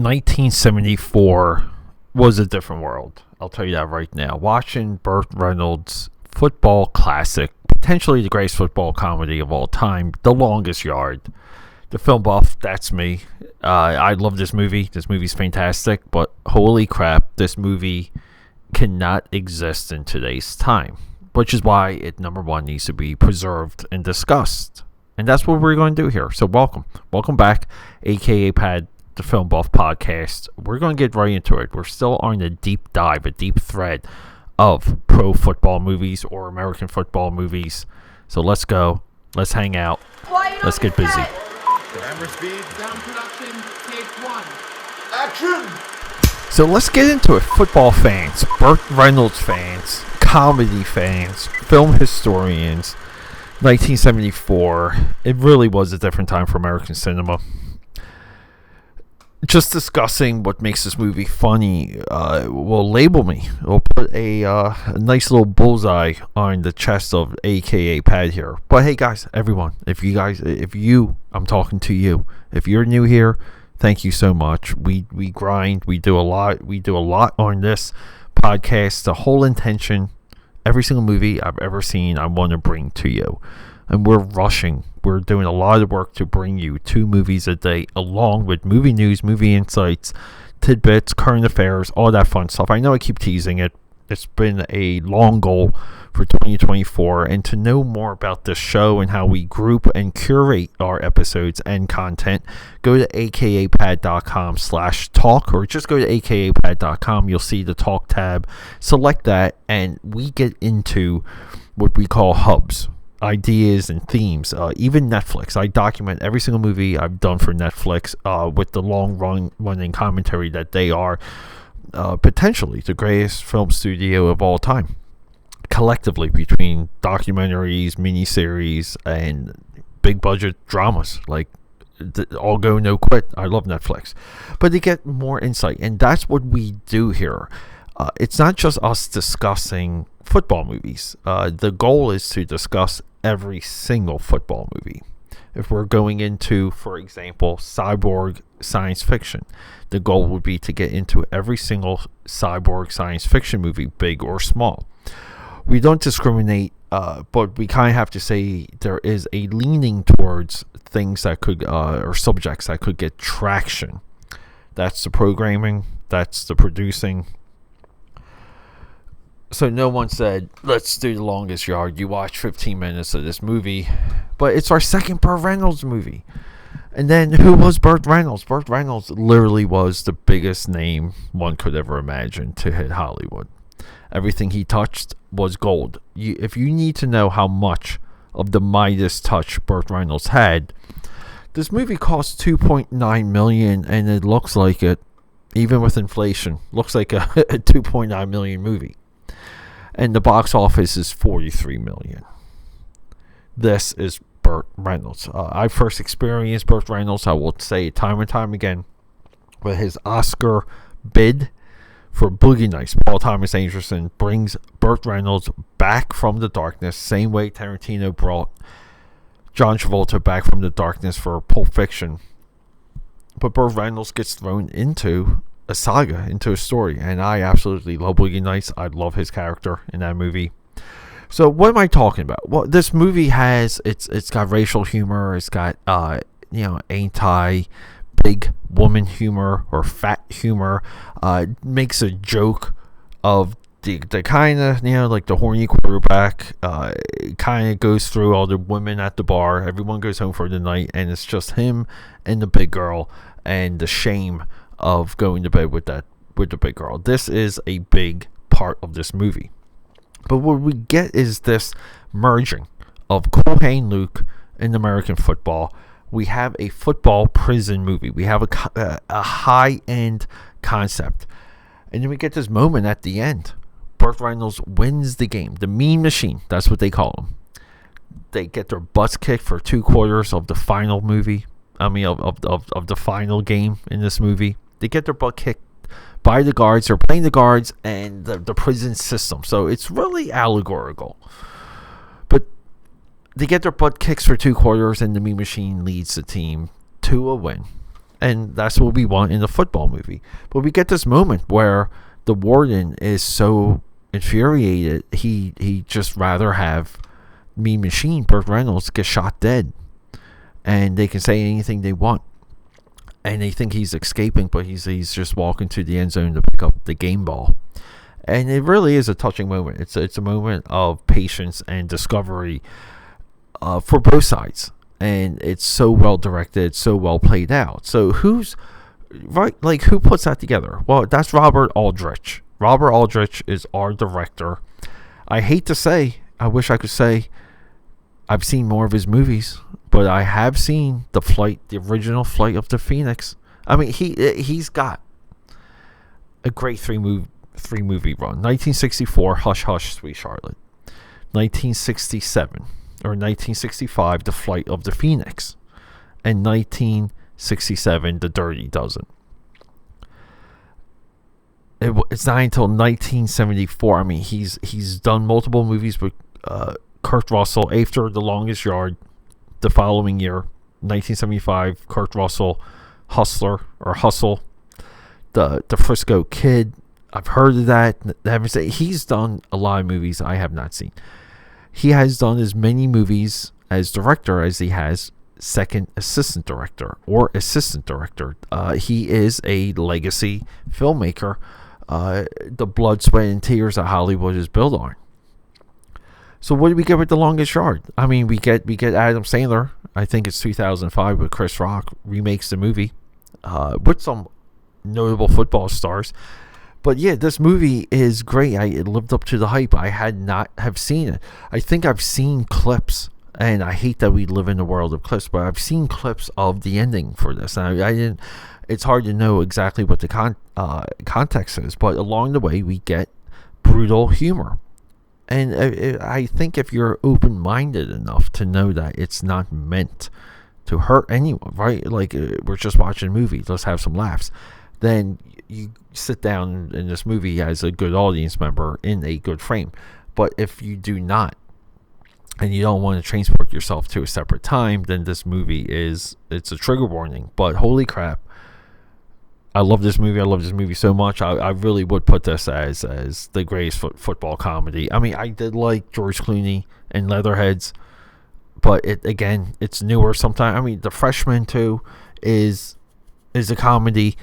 1974 was a different world. I'll tell you that right now. Watching Burt Reynolds' football classic, potentially the greatest football comedy of all time, The Longest Yard. The film buff, that's me. I love this movie. This movie's fantastic, but holy crap, this movie cannot exist in today's time, which is why it, number one, needs to be preserved and discussed. And that's what we're going to do here. So welcome back, AKAPAD, the Film Buff Podcast. We're going to get right into it. We're still on a deep dive, a deep thread of pro football movies or American football movies. So let's go. Let's hang out. Let's get busy. Camera speed. Sound production. Take one. Action. So let's get into it. Football fans, Burt Reynolds fans, comedy fans, film historians. 1974. It really was a different time for American cinema. Just discussing what makes this movie funny will label me. We'll put a nice little bullseye on the chest of AKAPAD here. But hey guys, everyone, I'm talking to you. If you're new here, thank you so much. We grind, we do a lot on this podcast. The whole intention, every single movie I've ever seen, I want to bring to you. And we're rushing. We're doing a lot of work to bring you 2 movies a day, along with movie news, movie insights, tidbits, current affairs, all that fun stuff. I know I keep teasing it. It's been a long goal for 2024. And to know more about this show and how we group and curate our episodes and content, go to akapad.com/talk, or just go to akapad.com. You'll see the talk tab. Select that, and we get into what we call hubs. Ideas and themes, even Netflix. I document every single movie I've done for Netflix with the long running commentary that they are potentially the greatest film studio of all time, collectively, between documentaries, miniseries, and big budget dramas like All Go No Quit. I love Netflix, but they get more insight, and that's what we do here. It's not just us discussing football movies. The goal is to discuss every single football movie. If we're going into, for example, cyborg science fiction, the goal would be to get into every single cyborg science fiction movie, big or small. We don't discriminate, but we kind of have to say there is a leaning towards things that could, or subjects that could get traction. That's the programming, that's the producing. So no one said, let's do The Longest Yard. You watch 15 minutes of this movie. But it's our second Burt Reynolds movie. And then who was Burt Reynolds? Burt Reynolds literally was the biggest name one could ever imagine to hit Hollywood. Everything he touched was gold. If you need to know how much of the Midas touch Burt Reynolds had, this movie cost $2.9 million, and it looks like it, even with inflation, looks like a $2.9 million movie. And the box office is $43 million. This is Burt Reynolds. I first experienced Burt Reynolds, I will say it time and time again, with his Oscar bid for Boogie Nights. Paul Thomas Anderson brings Burt Reynolds back from the darkness, same way Tarantino brought John Travolta back from the darkness for Pulp Fiction. But Burt Reynolds gets thrown into a saga, into a story, and I absolutely love Boogie Nights. I love his character in that movie. So what am I talking about? Well, this movie has it's got racial humor, it's got anti big woman humor or fat humor, makes a joke of the kind of, like the horny quarterback, kind of goes through all the women at the bar. Everyone goes home for the night, and it's just him and the big girl, and the shame of going to bed with the big girl. This is a big part of this movie. But what we get is this merging of Cool Hand Luke and American football. We have a football prison movie. We have a high-end concept. And then we get this moment at the end. Burt Reynolds wins the game. The Mean Machine, that's what they call him. They get their butts kicked for 2 quarters of the final movie. Of the final game in this movie. They get their butt kicked by the guards. They're playing the guards and the prison system. So it's really allegorical. But they get their butt kicks for 2 quarters, and the Mean Machine leads the team to a win. And that's what we want in a football movie. But we get this moment where the warden is so infuriated, he just rather have Mean Machine, Burt Reynolds, get shot dead. And they can say anything they want. And they think he's escaping, but he's just walking to the end zone to pick up the game ball. And it really is a touching moment. It's a moment of patience and discovery for both sides. And it's so well directed, so well played out. So who's right? Like, who puts that together? Well, that's Robert Aldrich. Robert Aldrich is our director. I hate to say, I wish I could say I've seen more of his movies, but I have seen the original Flight of the Phoenix. I mean, he's got a great three movie run. 1964, Hush Hush, Sweet Charlotte. 1967 or 1965, The Flight of the Phoenix, and 1967, The Dirty Dozen. It's not until 1974. I mean, he's done multiple movies with Kurt Russell. After The Longest Yard, the following year, 1975, Kurt Russell, Hustle, the Frisco Kid. I've heard of that. He's done a lot of movies I have not seen. He has done as many movies as director as he has second assistant director or assistant director. He is a legacy filmmaker. The blood, sweat, and tears that Hollywood is built on. So what do we get with The Longest Yard? I mean, we get Adam Sandler. I think it's 2005 with Chris Rock remakes the movie with some notable football stars. But yeah, this movie is great. It lived up to the hype. I had not have seen it. I think I've seen clips, and I hate that we live in a world of clips, but I've seen clips of the ending for this. And I didn't. It's hard to know exactly what the context is, but along the way we get brutal humor. And I think if you're open-minded enough to know that it's not meant to hurt anyone, right? Like, we're just watching a movie, let's have some laughs. Then you sit down in this movie as a good audience member in a good frame. But if you do not, and you don't want to transport yourself to a separate time, then this movie it's a trigger warning. But holy crap, I love this movie. I love this movie so much. I really would put this as the greatest football comedy. I mean, I did like George Clooney and Leatherheads, but it's newer sometimes. I mean, The Freshman too is a comedy.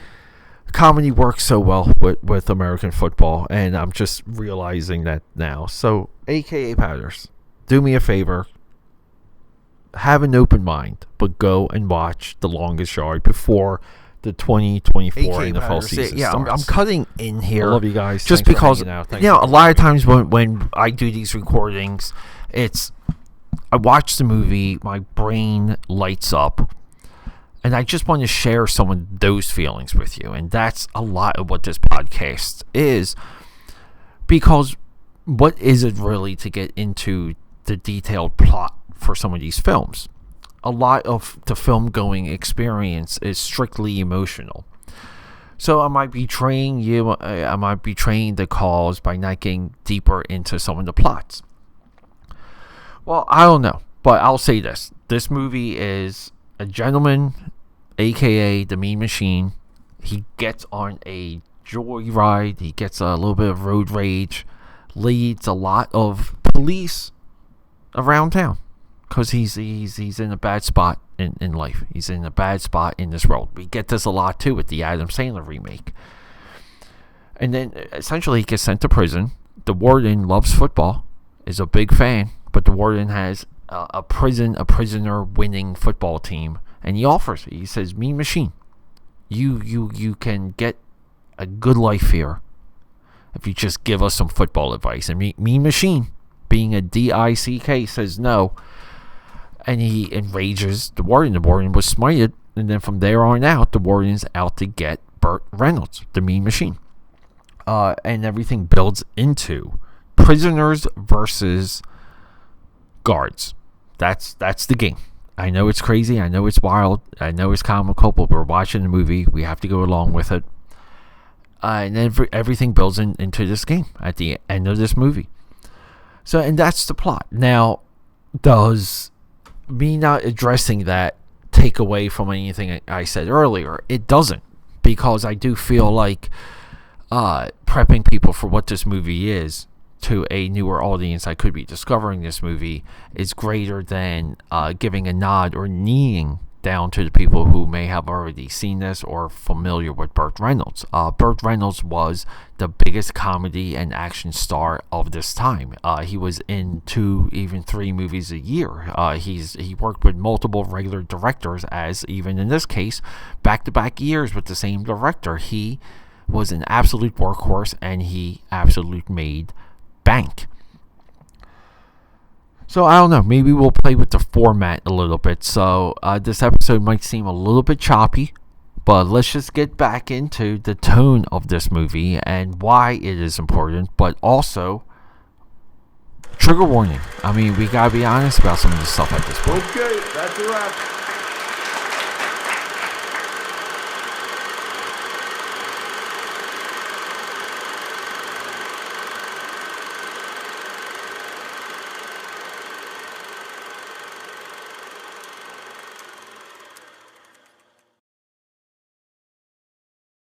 Comedy works so well with American football, and I'm just realizing that now. So, AKAPADers, do me a favor. Have an open mind, but go and watch The Longest Yard before the 2024 NFL season starts. I'm cutting in here. I love you guys. Just Thanks because, a lot of times when I do these recordings, I watch the movie, my brain lights up, and I just want to share some of those feelings with you. And that's a lot of what this podcast is, because what is it really to get into the detailed plot for some of these films? A lot of the film going experience is strictly emotional. So am I betraying you? Am I betraying the cause by not getting deeper into some of the plots? Well, I don't know, but I'll say this. This movie is a gentleman, aka the Mean Machine. He gets on a joyride. He gets a little bit of road rage. Leads a lot of police around town. Because he's in a bad spot in life. He's in a bad spot in this world. We get this a lot too with the Adam Sandler remake. And then essentially he gets sent to prison. The warden loves football, is a big fan, but the warden has a prisoner winning football team, and he says, Mean Machine, you can get a good life here if you just give us some football advice. And Mean Machine, being a DICK, says no. And he enrages the warden. The warden was smited. And then from there on out, the warden's out to get Burt Reynolds, the Mean Machine. And everything builds into prisoners versus guards. That's the game. I know it's crazy. I know it's wild. I know it's comical, but we're watching the movie. We have to go along with it. And then everything builds into this game at the end of this movie. And that's the plot. Now, does me not addressing that take away from anything I said earlier. It doesn't, because I do feel like prepping people for what this movie is to a newer audience that could be discovering this movie is greater than giving a nod or kneeing down to the people who may have already seen this or familiar with Burt Reynolds. Burt Reynolds was the biggest comedy and action star of this time. He was in 2, even 3 movies a year. He worked with multiple regular directors, as even in this case, back-to-back years with the same director. He was an absolute workhorse, and he absolutely made bank. So I don't know, maybe we'll play with the format a little bit. So this episode might seem a little bit choppy, but let's just get back into the tone of this movie and why it is important, but also trigger warning. I mean, we gotta be honest about some of the stuff at this point. Okay, that's a wrap.